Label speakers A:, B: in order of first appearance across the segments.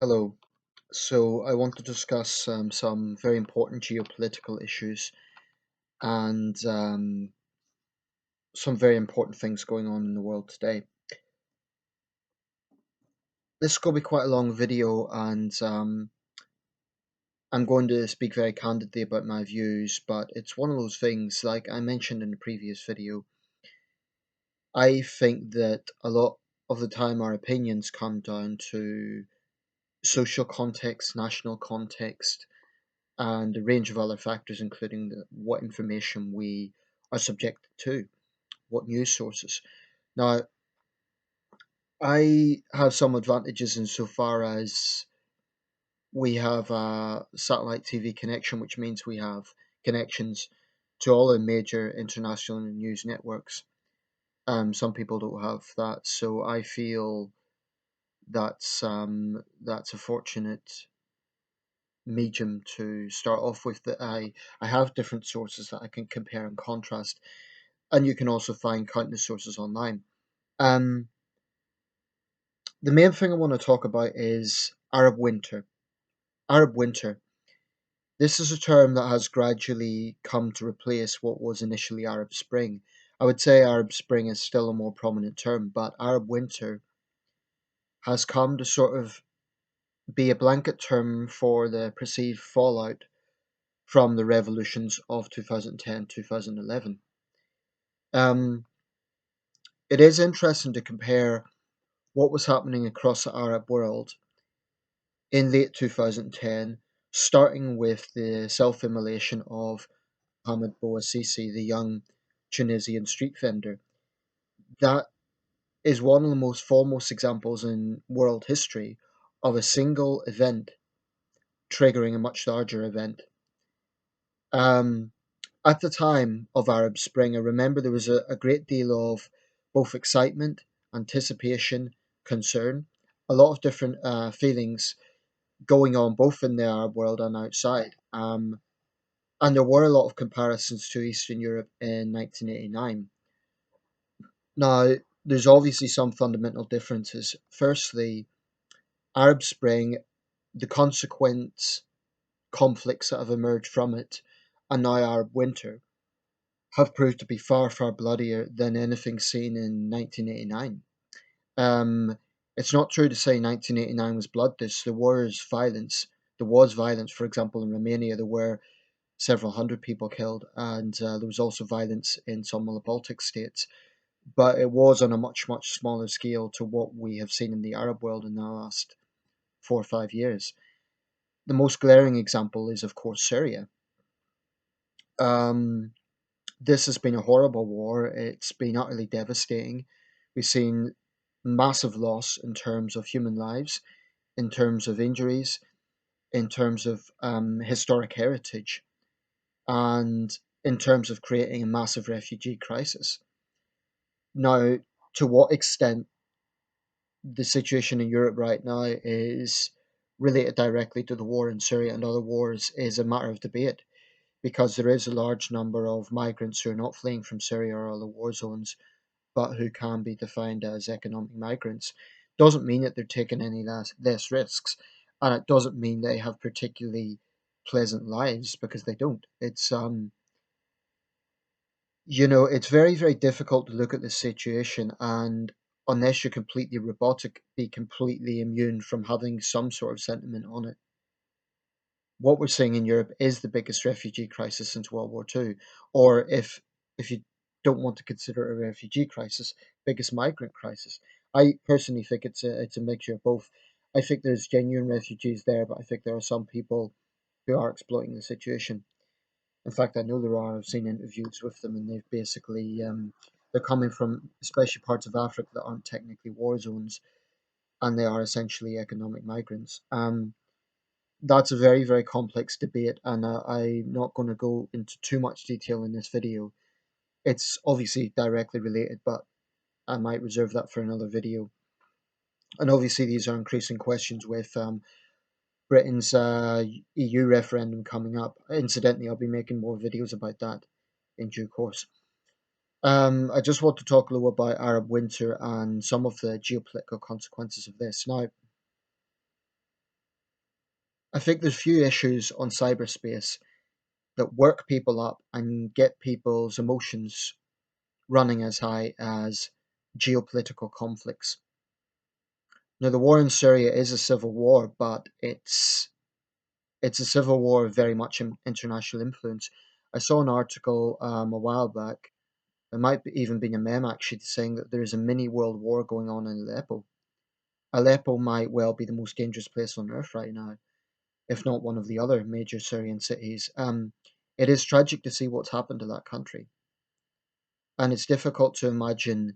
A: Hello. So I want to discuss some very important geopolitical issues and some very important things going on in the world today. This is going to be quite a long video, and I'm going to speak very candidly about my views, but it's one of those things, like I mentioned in the previous video. I think that a lot of the time our opinions come down to social context, national context, and a range of other factors, including what information we are subjected to, what news sources. Now, I have some advantages insofar as we have a satellite TV connection, which means we have connections to all the major international news networks. Some people don't have that, so I feel that's a fortunate medium to start off with. That I have different sources that I can compare and contrast, and you can also find countless sources online. Um, the main thing I want to talk about is Arab Winter. Arab Winter. This is a term that has gradually come to replace what was initially Arab Spring. I would say Arab Spring is still a more prominent term, but Arab Winter has come to sort of be a blanket term for the perceived fallout from the revolutions of 2010 2011. Um, it is interesting to compare what was happening across the Arab world in late 2010, starting with the self immolation of Mohamed Bouazizi, the young Tunisian street vendor. That is one of the most foremost examples in world history of a single event triggering a much larger event. Um, at the time of Arab Spring, I remember there was a great deal of both excitement, anticipation, concern, a lot of different feelings going on both in the Arab world and outside. And there were a lot of comparisons to Eastern Europe in 1989. Now, there's obviously some fundamental differences. Firstly, Arab Spring, the consequent conflicts that have emerged from it, and now Arab Winter, have proved to be far, far bloodier than anything seen in 1989. Um, it's not true to say 1989 was bloodless. There was violence. There was violence, for example, in Romania. There were several hundred people killed, and there was also violence in some of the Baltic states. But it was on a much, much smaller scale to what we have seen in the Arab world in the last 4 or 5 years. The most glaring example is, of course, Syria. Um, this has been a horrible war. It's been utterly devastating. We've seen massive loss in terms of human lives, in terms of injuries, in terms of historic heritage, and in terms of creating a massive refugee crisis. Now, to what extent the situation in Europe right now is related directly to the war in Syria and other wars is a matter of debate, because there is a large number of migrants who are not fleeing from Syria or other war zones, but who can be defined as economic migrants. Doesn't mean that they're taking any less risks, and it doesn't mean they have particularly pleasant lives, because they don't. It's very, very difficult to look at this situation and, unless you're completely robotic, be completely immune from having some sort of sentiment on it. What we're seeing in Europe is the biggest refugee crisis since World War II, or if you don't want to consider it a refugee crisis, biggest migrant crisis. I personally think it's a mixture of both. I think there's genuine refugees there, but I think there are some people who are exploiting the situation. In fact, I know there are. I've seen interviews with them, and they've basically they're coming from especially parts of Africa that aren't technically war zones, and they are essentially economic migrants. That's a very, very complex debate, and I'm not going to go into too much detail in this video. It's obviously directly related, but I might reserve that for another video. And obviously, these are increasing questions with Britain's EU referendum coming up. Incidentally, I'll be making more videos about that in due course. I just want to talk a little about Arab Winter and some of the geopolitical consequences of this. Now, I think there's few issues on cyberspace that work people up and get people's emotions running as high as geopolitical conflicts. Now, the war in Syria is a civil war, but it's a civil war of very much international influence. I saw an article a while back. There might be even been a meme actually saying that there is a mini world war going on in Aleppo. Aleppo might well be the most dangerous place on earth right now, if not one of the other major Syrian cities. It is tragic to see what's happened to that country, and it's difficult to imagine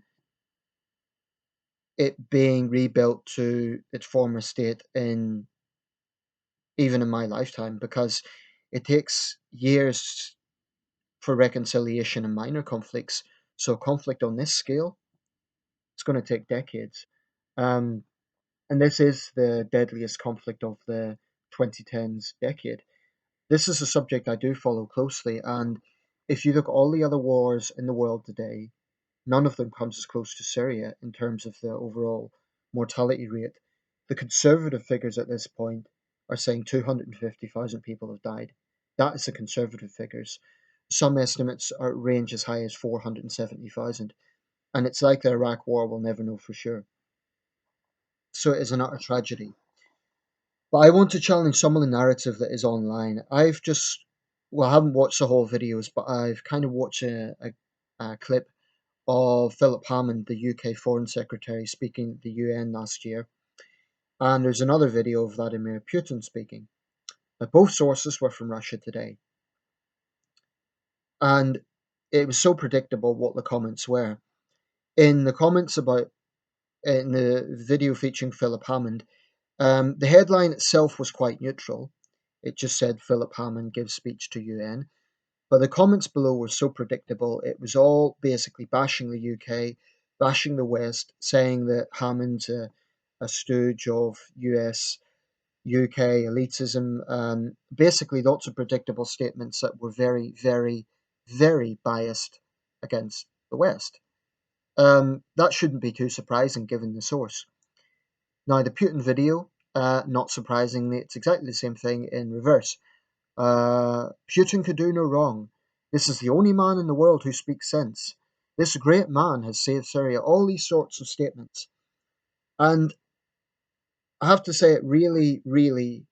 A: it being rebuilt to its former state in even in my lifetime, because it takes years for reconciliation in minor conflicts. So conflict on this scale, it's going to take decades. Um, and this is the deadliest conflict of the 2010s decade. This is a subject I do follow closely, and if you look at all the other wars in the world today, none of them comes as close to Syria in terms of the overall mortality rate. The conservative figures at this point are saying 250,000 people have died. That is the conservative figures. Some estimates are range as high as 470,000, and it's like the Iraq War, we'll never know for sure. So it is an utter tragedy. But I want to challenge some of the narrative that is online. Well, I haven't watched the whole videos, but I've kind of watched a clip of Philip Hammond, the UK Foreign Secretary, speaking at the UN last year. And there's another video of Vladimir Putin speaking. Now, both sources were from Russia Today. And it was so predictable what the comments were. In the comments about, in the video featuring Philip Hammond, the headline itself was quite neutral. It just said Philip Hammond gives speech to UN. But the comments below were so predictable. It was all basically bashing the UK, bashing the West, saying that Hammond's a stooge of UK elitism. Basically, lots of predictable statements that were very, very, very biased against the West. That shouldn't be too surprising given the source. Now, the Putin video, not surprisingly, it's exactly the same thing in reverse. Putin could do no wrong. This is the only man in the world who speaks sense. This great man has saved Syria. All these sorts of statements. And I have to say, it really, really,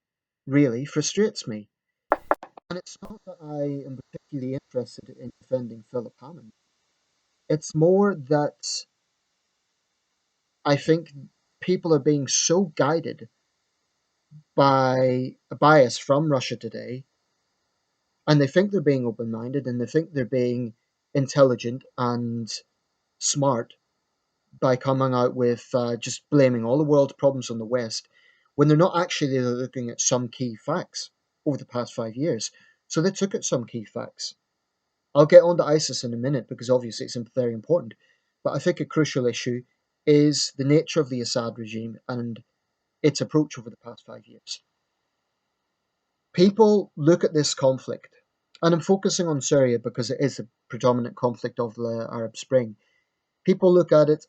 A: really frustrates me. And it's not that I am particularly interested in defending Philip Hammond. It's more that I think people are being so guided by a bias from Russia Today, and they think they're being open minded and they think they're being intelligent and smart by coming out with just blaming all the world's problems on the West when they're not actually looking at some key facts over the past 5 years. So they took at some key facts. I'll get on to ISIS in a minute because obviously it's very important. But I think a crucial issue is the nature of the Assad regime and its approach over the past 5 years. People look at this conflict, and I'm focusing on Syria because it is the predominant conflict of the Arab Spring. People look at it,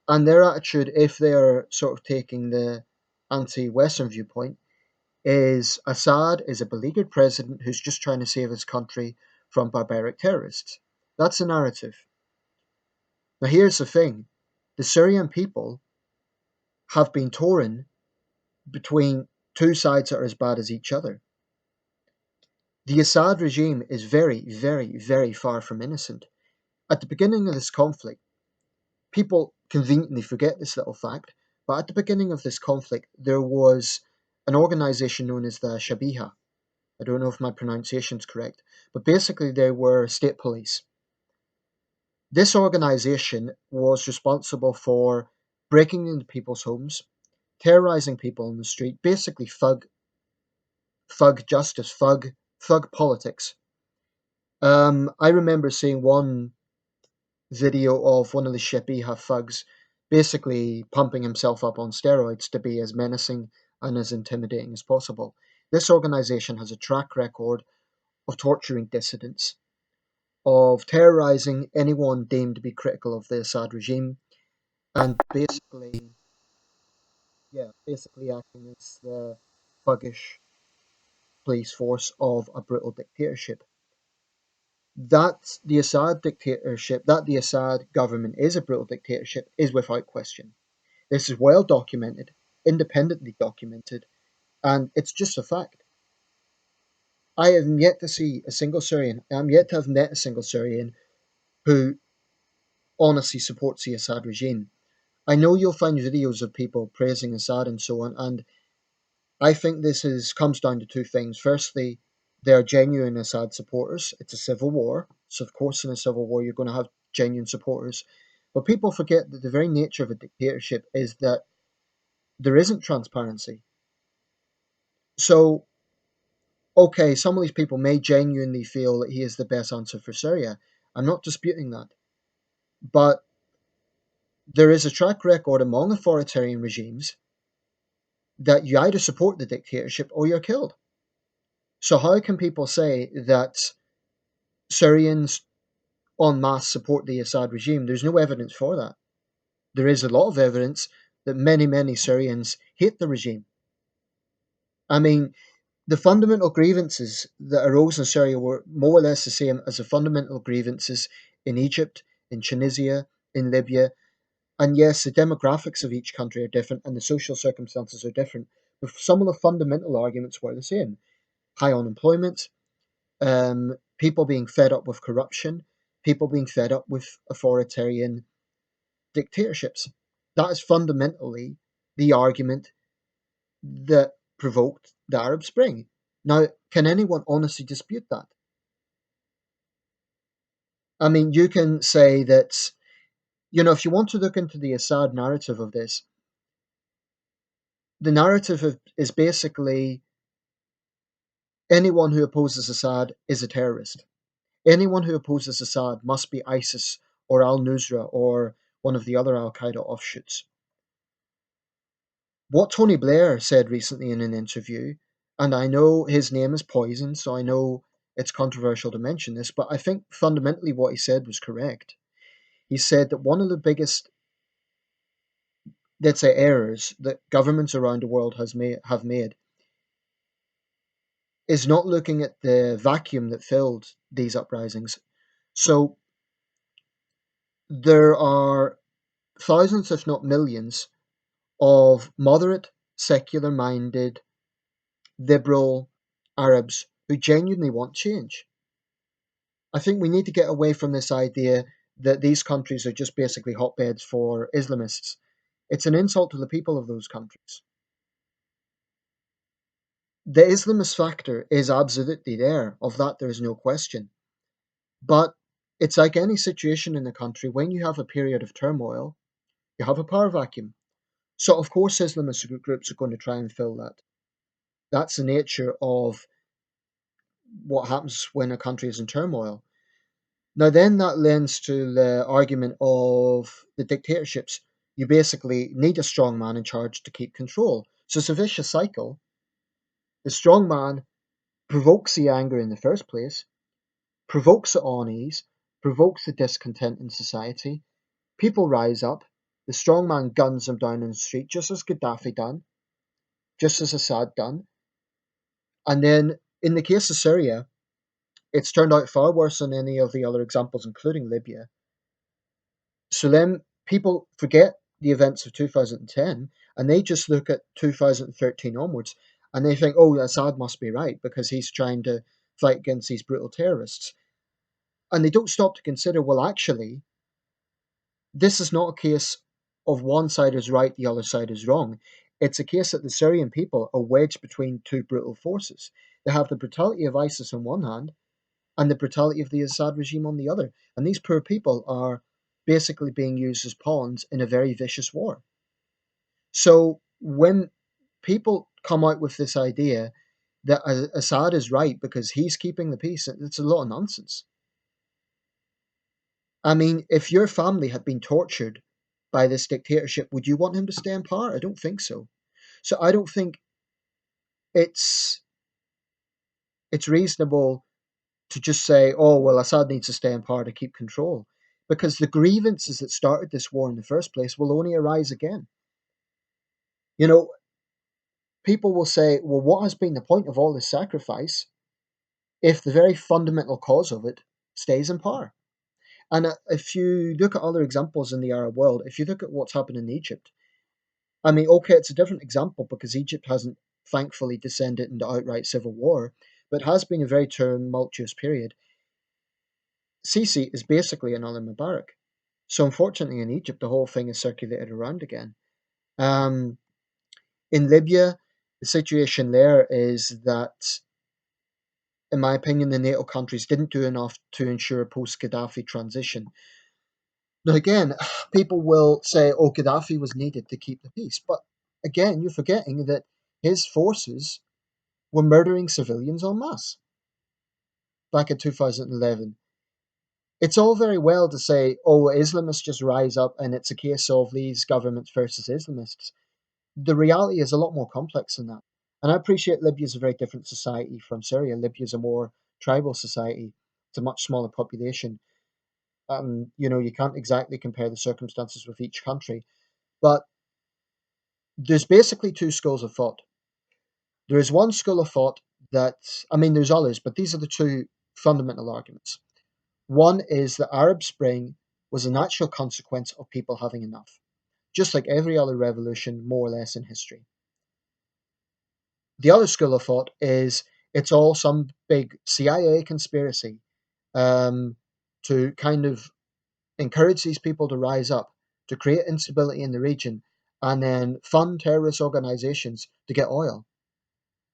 A: and their attitude, if they are sort of taking the anti Western viewpoint, is Assad is a beleaguered president who's just trying to save his country from barbaric terrorists. That's the narrative. Now, here's the thing, the Syrian people have been torn between two sides that are as bad as each other. The Assad regime is very, very, very far from innocent. At the beginning of this conflict, people conveniently forget this little fact, but at the beginning of this conflict, there was an organization known as the Shabiha. I don't know if my pronunciation is correct, but basically they were state police. This organization was responsible for breaking into people's homes, terrorizing people on the street, basically thug justice, thug politics. I remember seeing one video of one of the Shabiha thugs basically pumping himself up on steroids to be as menacing and as intimidating as possible. This organization has a track record of torturing dissidents, of terrorizing anyone deemed to be critical of the Assad regime, and basically, yeah, basically acting as the thuggish police force of a brutal dictatorship. That the Assad dictatorship, that the Assad government is a brutal dictatorship, is without question. This is well documented, independently documented, and it's just a fact. I have yet to see a single Syrian, I'm yet to have met a single Syrian who honestly supports the Assad regime. I know you'll find videos of people praising Assad and so on, and I think this comes down to two things. Firstly, they are genuine Assad supporters. It's a civil war, so of course in a civil war you're going to have genuine supporters. But people forget that the very nature of a dictatorship is that there isn't transparency. So, okay, some of these people may genuinely feel that he is the best answer for Syria. I'm not disputing that. But there is a track record among authoritarian regimes that you either support the dictatorship or you're killed. So, how can people say that Syrians en masse support the Assad regime? There's no evidence for that. There is a lot of evidence that many Syrians hate the regime. I mean, the fundamental grievances that arose in Syria were more or less the same as the fundamental grievances in Egypt, in Tunisia, in Libya. And yes, the demographics of each country are different and the social circumstances are different. But some of the fundamental arguments were the same: high unemployment, people being fed up with corruption, people being fed up with authoritarian dictatorships. That is fundamentally the argument that provoked the Arab Spring. Now, can anyone honestly dispute that? I mean, you can say that, if you want to look into the Assad narrative of this, the narrative is basically anyone who opposes Assad is a terrorist. Anyone who opposes Assad must be ISIS or Al Nusra or one of the other Al Qaeda offshoots. What Tony Blair said recently in an interview, and I know his name is poison, so I know it's controversial to mention this, but I think fundamentally what he said was correct. He said that one of the biggest, let's say, errors that governments around the world have made is not looking at the vacuum that filled these uprisings. So there are thousands, if not millions, of moderate, secular minded, liberal Arabs who genuinely want change. I think we need to get away from this idea that these countries are just basically hotbeds for Islamists. It's an insult to the people of those countries. The Islamist factor is absolutely there, of that there is no question. But it's like any situation in the country, when you have a period of turmoil, you have a power vacuum. So, of course, Islamist groups are going to try and fill that. That's the nature of what happens when a country is in turmoil. Now, then that lends to the argument of the dictatorships. You basically need a strong man in charge to keep control. So it's a vicious cycle. The strong man provokes the anger in the first place, provokes the unease, provokes the discontent in society. People rise up. The strong man guns them down in the street, just as Gaddafi done, just as Assad done. And then in the case of Syria, it's turned out far worse than any of the other examples, including Libya. So then people forget the events of 2010 and they just look at 2013 onwards and they think, oh, Assad must be right because he's trying to fight against these brutal terrorists. And they don't stop to consider, well, actually, this is not a case of one side is right, the other side is wrong. It's a case that the Syrian people are wedged between two brutal forces. They have the brutality of ISIS on one hand and the brutality of the Assad regime on the other. And these poor people are basically being used as pawns in a very vicious war. So when people come out with this idea that Assad is right because he's keeping the peace, it's a lot of nonsense. I mean, if your family had been tortured by this dictatorship, would you want him to stay in power? I don't think so. So I don't think it's it's reasonable to just say, oh, well, Assad needs to stay in power to keep control. Because the grievances that started this war in the first place will only arise again. You know, people will say, well, what has been the point of all this sacrifice if the very fundamental cause of it stays in power? And if you look at other examples in the Arab world, if you look at what's happened in Egypt, I mean, okay, it's a different example because Egypt hasn't thankfully descended into outright civil war, but has been a very tumultuous period. Sisi is basically another Mubarak. So unfortunately, in Egypt, the whole thing is circulated around again. Um, in Libya, the situation there is that, in my opinion, the NATO countries didn't do enough to ensure a post-Gaddafi transition. Now, again, people will say, oh, Gaddafi was needed to keep the peace. But again, you're forgetting that his forces were murdering civilians en masse back in 2011. It's all very well to say, oh, Islamists just rise up and it's a case of these governments versus Islamists. The reality is a lot more complex than that. And I appreciate Libya is a very different society from Syria. Libya is a more tribal society. It's a much smaller population. You can't exactly compare the circumstances with each country. But there's basically two schools of thought. There is one school of thought that, I mean, there's others, but these are the two fundamental arguments. One is the Arab Spring was a natural consequence of people having enough, just like every other revolution, more or less, in history. The other school of thought is it's all some big CIA conspiracy um, to kind of encourage these people to rise up, to create instability in the region, and then fund terrorist organizations to get oil.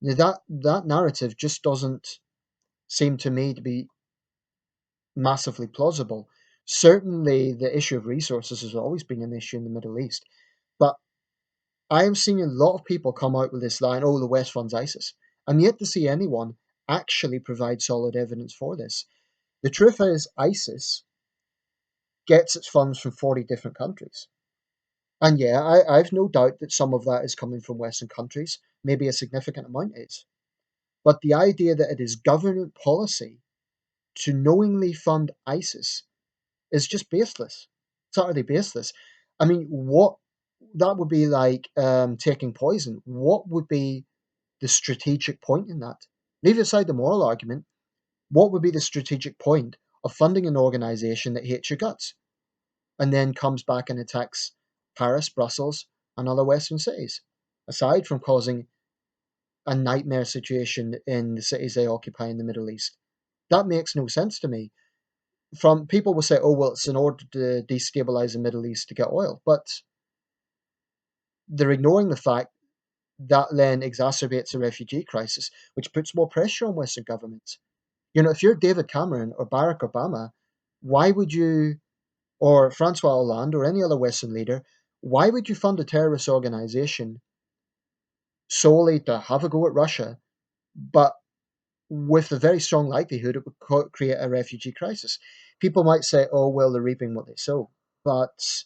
A: Now, that narrative just doesn't seem to me to be massively plausible. Certainly, the issue of resources has always been an issue in the Middle East, but I am seeing a lot of people come out with this line, oh, the West funds ISIS. I'm yet to see anyone actually provide solid evidence for this. The truth is, ISIS gets its funds from 40 different countries. And yeah, I've no doubt that some of that is coming from Western countries. Maybe a significant amount is. But the idea that it is government policy to knowingly fund ISIS is just baseless. It's utterly baseless. I mean, what that would be like taking poison. What would be the strategic point in that? Leave aside the moral argument. What would be the strategic point of funding an organization that hates your guts and then comes back and attacks Paris, Brussels, and other Western cities, aside from causing a nightmare situation in the cities they occupy in the Middle East? That makes no sense to me. From people will say, "Oh well, it's in order to destabilize the Middle East to get oil," but they're ignoring the fact that then exacerbates a refugee crisis, which puts more pressure on Western governments. If you're David Cameron or Barack Obama, why would you, or Francois Hollande or any other Western leader, why would you fund a terrorist organization solely to have a go at Russia, but with a very strong likelihood it would create a refugee crisis? People might say, oh, well, they're reaping what they sow. But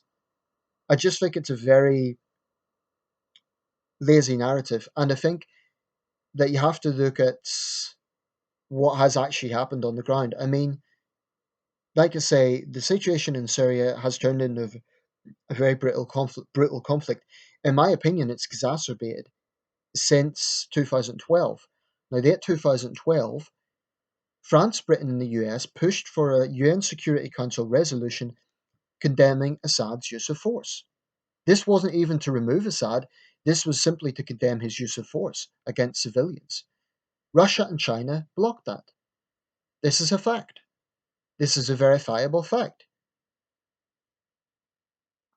A: I just think it's a very lazy narrative. And I think that you have to look at what has actually happened on the ground. I mean, like I say, the situation in Syria has turned into a very brutal conflict. In my opinion, it's exacerbated since 2012. Now, late 2012, France, Britain, and the US pushed for a UN Security Council resolution condemning Assad's use of force. This wasn't even to remove Assad, this was simply to condemn his use of force against civilians. Russia and China blocked that. This is a fact. This is a verifiable fact.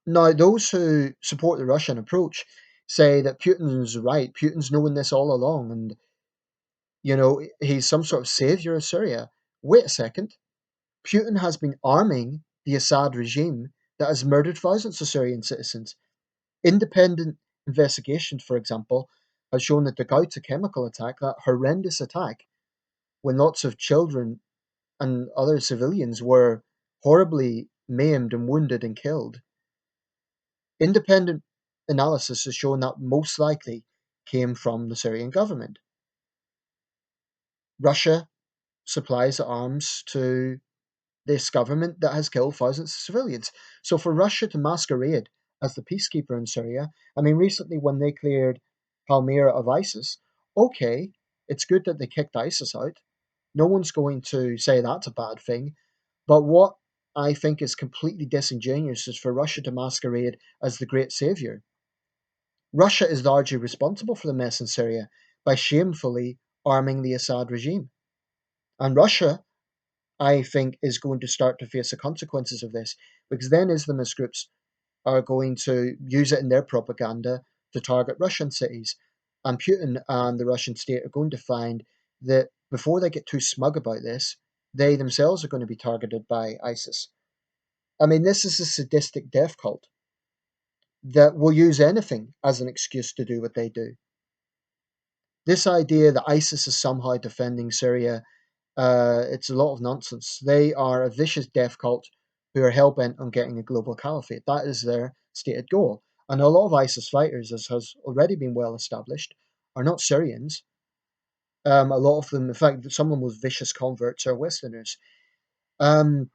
A: Now, those who support the Russian approach say that Putin's right. Putin's known this all along, and he's some sort of savior of Syria. Wait a second. Putin has been arming the Assad regime that has murdered thousands of Syrian citizens. Independent investigation, for example, has shown that the Ghouta chemical attack, that horrendous attack, when lots of children and other civilians were horribly maimed and wounded and killed, independent analysis has shown that most likely came from the Syrian government. Russia supplies arms to this government that has killed thousands of civilians. So for Russia to masquerade as the peacekeeper in Syria, I mean, recently when they cleared Palmyra of ISIS. Okay, it's good that they kicked ISIS out. No one's going to say that's a bad thing. But what I think is completely disingenuous is for Russia to masquerade as the great savior. Russia is largely responsible for the mess in Syria by shamefully arming the Assad regime. And Russia, I think, is going to start to face the consequences of this because then Islamist groups are going to use it in their propaganda to target Russian cities. And Putin and the Russian state are going to find that before they get too smug about this, they themselves are going to be targeted by ISIS. I mean, this is a sadistic death cult that will use anything as an excuse to do what they do. This idea that ISIS is somehow defending Syria, it's a lot of nonsense. They are a vicious death cult who are hell bent on getting a global caliphate. That is their stated goal. And a lot of ISIS fighters, as has already been well established, are not Syrians. A lot of them, in fact, some of them with vicious converts are Westerners. Um,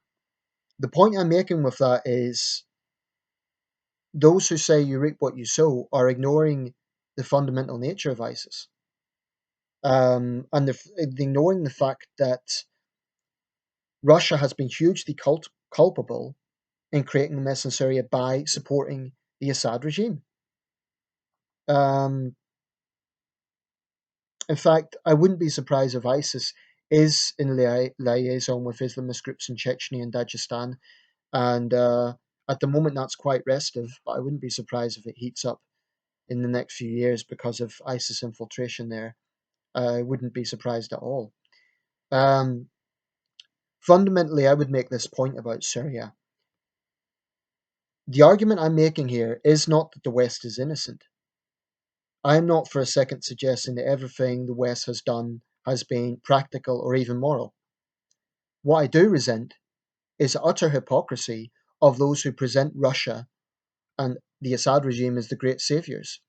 A: the point I'm making with that is those who say you reap what you sow are ignoring the fundamental nature of ISIS. And they're ignoring the fact that Russia has been hugely culpable in creating a mess in Syria by supporting the Assad regime. Um, in fact, I wouldn't be surprised if ISIS is in liaison with Islamist groups in Chechnya and Dagestan. And at the moment, that's quite restive, but I wouldn't be surprised if it heats up in the next few years because of ISIS infiltration there. I wouldn't be surprised at all. Um, Fundamentally, I would make this point about Syria. The argument I'm making here is not that the West is innocent. I am not for a second suggesting that everything the West has done has been practical or even moral. What I do resent is the utter hypocrisy of those who present Russia and the Assad regime as the great saviors.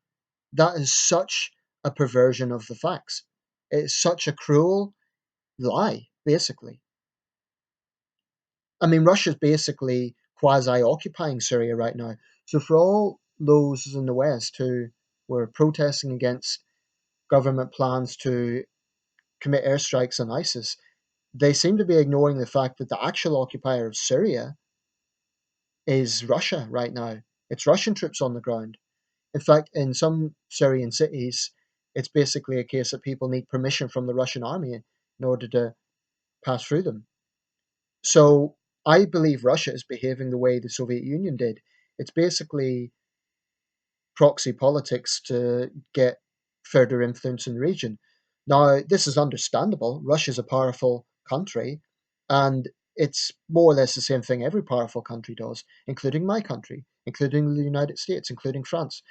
A: That is such a perversion of the facts. It is such a cruel lie, basically. I mean, Russia's basically quasi occupying Syria right now. So, for all those in the West who were protesting against government plans to commit airstrikes on ISIS, they seem to be ignoring the fact that the actual occupier of Syria is Russia right now. It's Russian troops on the ground. In fact, in some Syrian cities, it's basically a case that people need permission from the Russian army in order to pass through them. So I believe Russia is behaving the way the Soviet Union did. It's basically proxy politics to get further influence in the region. Now, this is understandable. Russia's a powerful country, and it's more or less the same thing every powerful country does, including my country, including the United States, including France.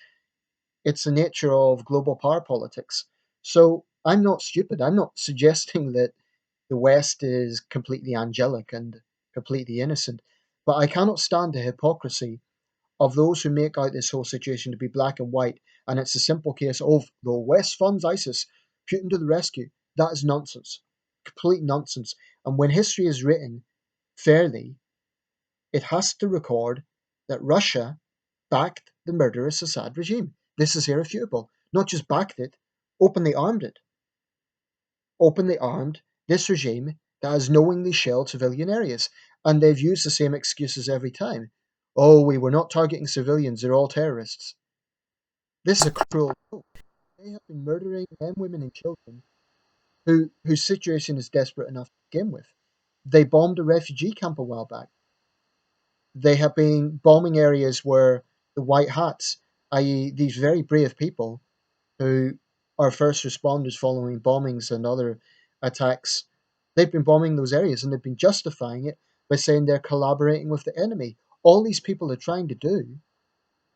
A: It's the nature of global power politics. So I'm not stupid. I'm not suggesting that the West is completely angelic and completely innocent, but I cannot stand the hypocrisy of those who make out this whole situation to be black and white, and it's a simple case of the West funds ISIS, Putin to the rescue. That is nonsense, complete nonsense. And when history is written fairly, it has to record that Russia backed the murderous Assad regime. This is irrefutable. Not just backed it, openly armed it. Openly armed this regime that has knowingly shelled civilian areas. And they've used the same excuses every time. Oh, we were not targeting civilians, they're all terrorists. This is a cruel joke. They have been murdering men, women, and children whose situation is desperate enough to begin with. They bombed a refugee camp a while back. They have been bombing areas where the white hats, i.e., these very brave people who are first responders following bombings and other attacks, they've been bombing those areas and they've been justifying it by saying they're collaborating with the enemy. All these people are trying to do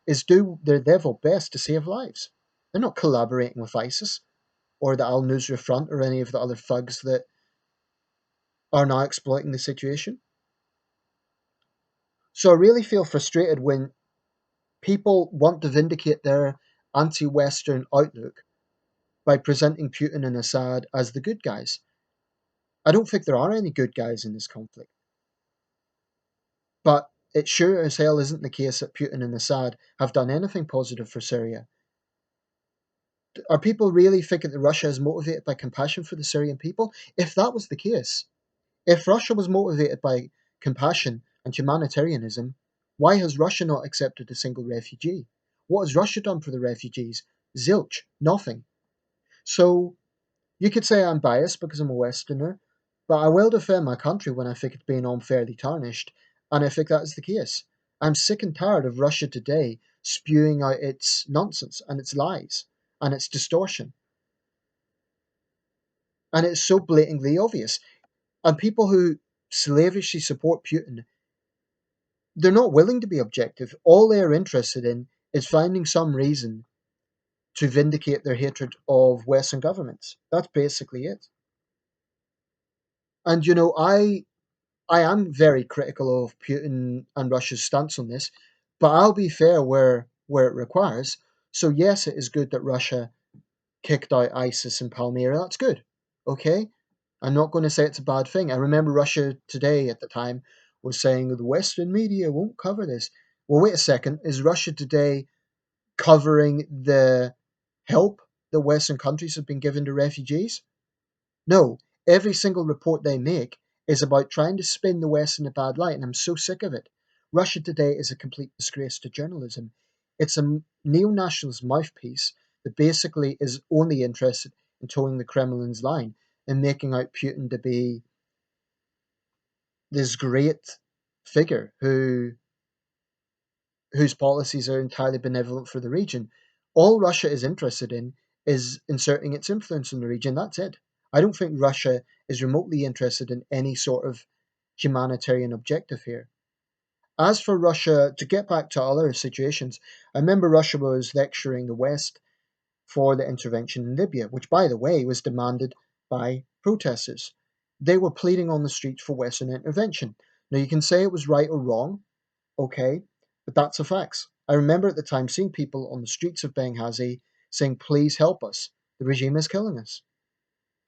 A: is do their level best to save lives. They're not collaborating with ISIS or the Al Nusra Front or any of the other thugs that are now exploiting the situation. So I really feel frustrated when people want to vindicate their anti Western outlook by presenting Putin and Assad as the good guys. I don't think there are any good guys in this conflict. But it sure as hell isn't the case that Putin and Assad have done anything positive for Syria. Are people really thinking that Russia is motivated by compassion for the Syrian people? If that was the case, if Russia was motivated by compassion and humanitarianism, why has Russia not accepted a single refugee? What has Russia done for the refugees? Zilch, nothing. So you could say I'm biased because I'm a Westerner, but I will defend my country when I think it's being unfairly tarnished, and I think that is the case. I'm sick and tired of Russia today spewing out its nonsense and its lies and its distortion. And it's so blatantly obvious. And people who slavishly support Putin, they're not willing to be objective. All they're interested in is finding some reason to vindicate their hatred of Western governments. That's basically it. And I am very critical of Putin and Russia's stance on this, but I'll be fair where it requires. So yes, it is good that Russia kicked out ISIS in Palmyra. That's good. Okay? I'm not going to say it's a bad thing. I remember Russia Today at the time was saying the Western media won't cover this. Well, wait a second. Is Russia Today covering the help that Western countries have been given to refugees? No. Every single report they make is about trying to spin the West in a bad light, and I'm so sick of it. Russia Today is a complete disgrace to journalism. It's a neo nationalist mouthpiece that basically is only interested in towing the Kremlin's line and making out Putin to be this great figure whose policies are entirely benevolent for the region. All Russia is interested in is inserting its influence in the region. That's it. I don't think Russia is remotely interested in any sort of humanitarian objective here. As for Russia, to get back to other situations, I remember Russia was lecturing the West for the intervention in Libya, which, by the way, was demanded by protesters. They were pleading on the streets for Western intervention. Now, you can say it was right or wrong, okay, but that's a fact. I remember at the time seeing people on the streets of Benghazi saying, please help us. The regime is killing us.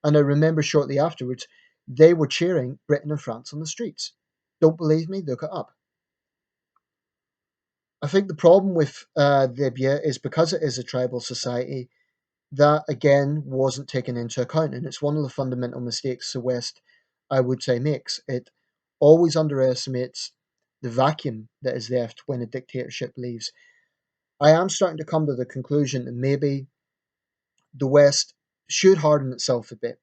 A: And I remember shortly afterwards, they were cheering Britain and France on the streets. Don't believe me? Look it up. I think the problem with Libya is because it is a tribal society, that again wasn't taken into account. And it's one of the fundamental mistakes the West, I would say, makes. It always underestimates the vacuum that is left when a dictatorship leaves. I am starting to come to the conclusion that maybe the West should harden itself a bit.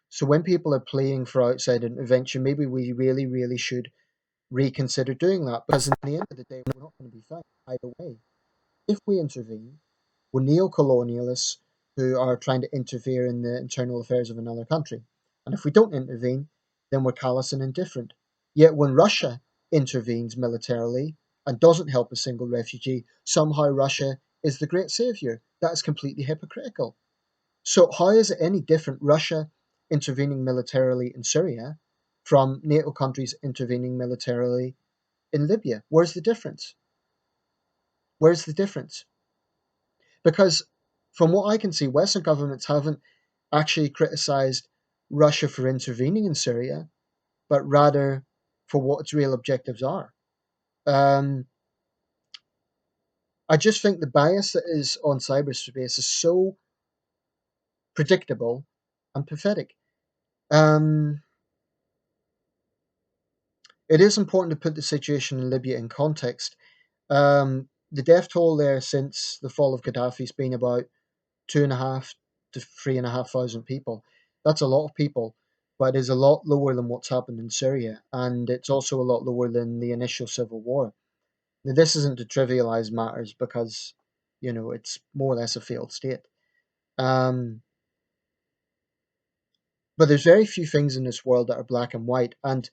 A: So when people are playing for outside intervention, maybe we really, really should reconsider doing that because in the end of the day, we're not going to be fine either way. If we intervene, we're neo-colonialists who are trying to interfere in the internal affairs of another country. And if we don't intervene, then we're callous and indifferent. Yet when Russia intervenes militarily and doesn't help a single refugee, somehow Russia is the great savior. That is completely hypocritical. So how is it any different, Russia intervening militarily in Syria from NATO countries intervening militarily in Libya? Where's the difference? Where's the difference? Because from what I can see, Western governments haven't actually criticized Russia for intervening in Syria, but rather for what its real objectives are. Um, I just think the bias that is on cyberspace is so predictable and pathetic. Um, it is important to put the situation in Libya in context. The death toll there since the fall of Gaddafi has been about 2.5 to 3.5 thousand people. That's a lot of people, but it is a lot lower than what's happened in Syria, and it's also a lot lower than the initial civil war. Now, this isn't to trivialize matters because, it's more or less a failed state. Um, but there's very few things in this world that are black and white, and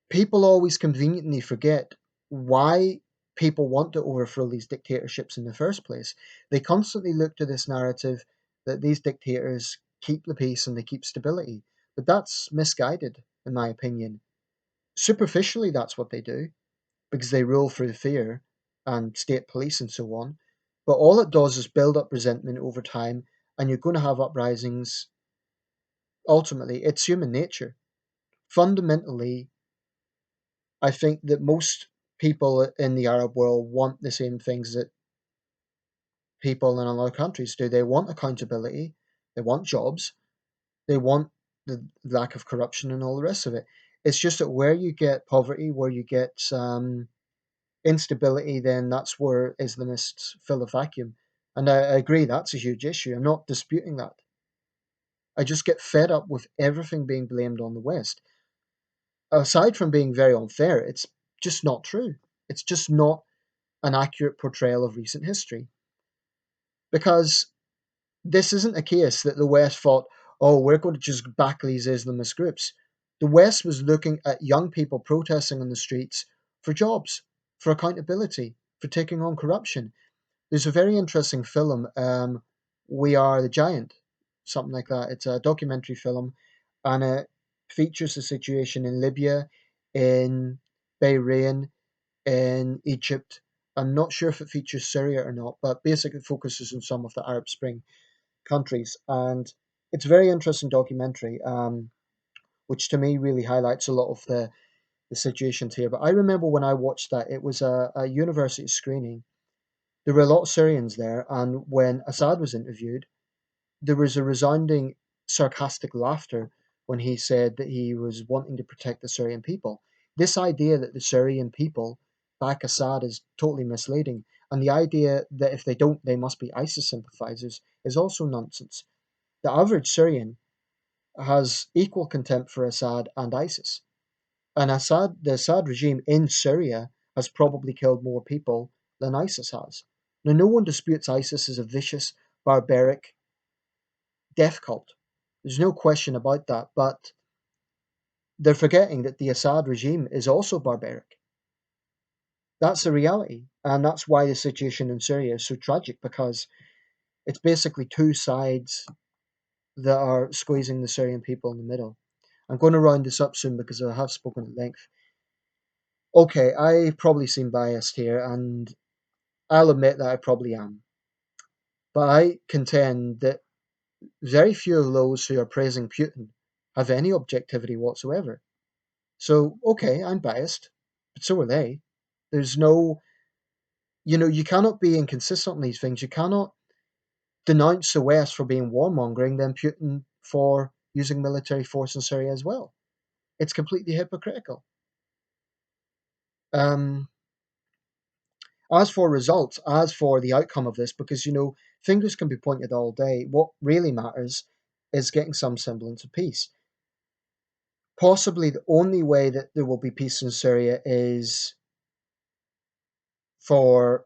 A: people always conveniently forget why people want to overthrow these dictatorships in the first place. They constantly look to this narrative that these dictators keep the peace and they keep stability. But that's misguided, in my opinion. Superficially, that's what they do, because they rule through fear and state police and so on. But all it does is build up resentment over time, and you're going to have uprisings. Ultimately, it's human nature. Fundamentally, I think that most people in the Arab world want the same things that people in a lot of countries do. They want accountability, they want jobs, they want the lack of corruption and all the rest of it. It's just that where you get poverty, where you get instability, then that's where Islamists fill a vacuum. And I agree that's a huge issue. I'm not disputing that. I just get fed up with everything being blamed on the West. Aside from being very unfair, it's just not true. It's just not an accurate portrayal of recent history. Because this isn't a case that the West thought, oh, we're going to just back these Islamist groups. The West was looking at young people protesting on the streets for jobs, for accountability, for taking on corruption. There's a very interesting film, We Are the Giant, something like that. It's a documentary film, and it features the situation in Libya, in Bahrain, in Egypt. I'm not sure if it features Syria or not, but basically focuses on some of the Arab Spring countries. And it's a very interesting documentary, which to me really highlights a lot of the situations here. But I remember when I watched that, it was a university screening. There were a lot of Syrians there, and when Assad was interviewed, there was a resounding sarcastic laughter when he said that he was wanting to protect the Syrian people. This idea that the Syrian people back Assad is totally misleading, and the idea that if they don't, they must be ISIS sympathizers is also nonsense. The average Syrian has equal contempt for Assad and ISIS. And the Assad regime in Syria has probably killed more people than ISIS has. Now, no one disputes ISIS is a vicious, barbaric death cult. There's no question about that. But they're forgetting that the Assad regime is also barbaric. That's the reality. And that's why the situation in Syria is so tragic, because it's basically two sides that are squeezing the Syrian people in the middle. I'm going to round this up soon because I have spoken at length. Okay, I probably seem biased here, and I'll admit that I probably am. But I contend that very few of those who are praising Putin have any objectivity whatsoever. So, okay, I'm biased, but so are they. There's no, you cannot be inconsistent on these things. You cannot denounce the West for being warmongering, then Putin for using military force in Syria as well. It's completely hypocritical. Um, as for results, as for the outcome of this, because fingers can be pointed all day, what really matters is getting some semblance of peace. Possibly the only way that there will be peace in Syria is for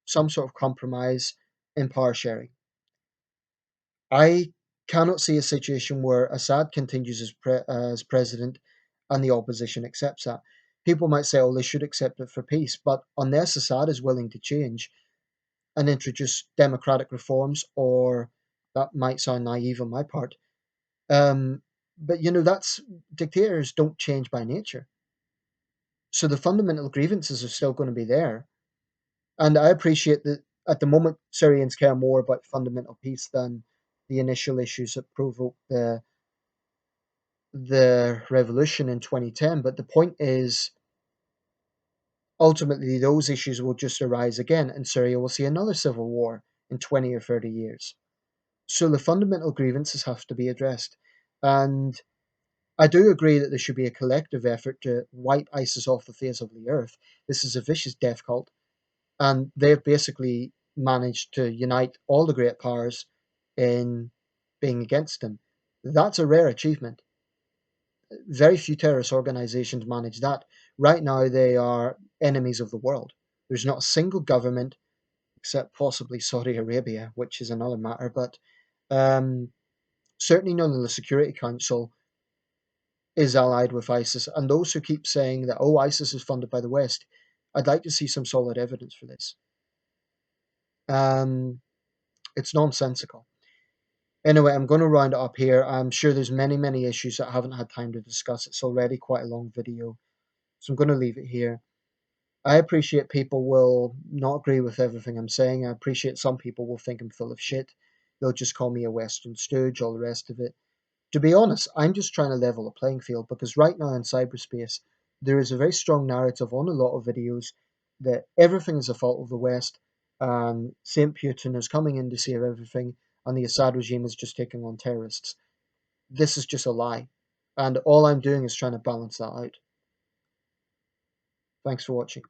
A: some sort of compromise in power sharing. I cannot see a situation where Assad continues as president and the opposition accepts that. People might say, oh, they should accept it for peace, but unless Assad is willing to change and introduce democratic reforms, or that might sound naive on my part, but that's dictators don't change by nature. So the fundamental grievances are still going to be there. And I appreciate that at the moment Syrians care more about fundamental peace than the initial issues that provoked the revolution in 2010. But the point is, ultimately, those issues will just arise again, and Syria will see another civil war in 20 or 30 years. So the fundamental grievances have to be addressed. And I do agree that there should be a collective effort to wipe ISIS off the face of the earth. This is a vicious death cult, and they've basically managed to unite all the great powers in being against them. That's a rare achievement. Very few terrorist organizations manage that. Right now, they are enemies of the world. There's not a single government, except possibly Saudi Arabia, which is another matter, but um, certainly none of the Security Council is allied with ISIS. And those who keep saying that, oh, ISIS is funded by the West, I'd like to see some solid evidence for this. Um, it's nonsensical. Anyway, I'm going to round it up here. I'm sure there's many, many issues that I haven't had time to discuss. It's already quite a long video, so I'm going to leave it here. I appreciate people will not agree with everything I'm saying. I appreciate some people will think I'm full of shit. They'll just call me a Western stooge, all the rest of it. To be honest, I'm just trying to level a playing field, because right now in cyberspace, there is a very strong narrative on a lot of videos that everything is the fault of the West, St. Putin is coming in to save everything, and the Assad regime is just taking on terrorists. This is just a lie. And all I'm doing is trying to balance that out. Thanks for watching.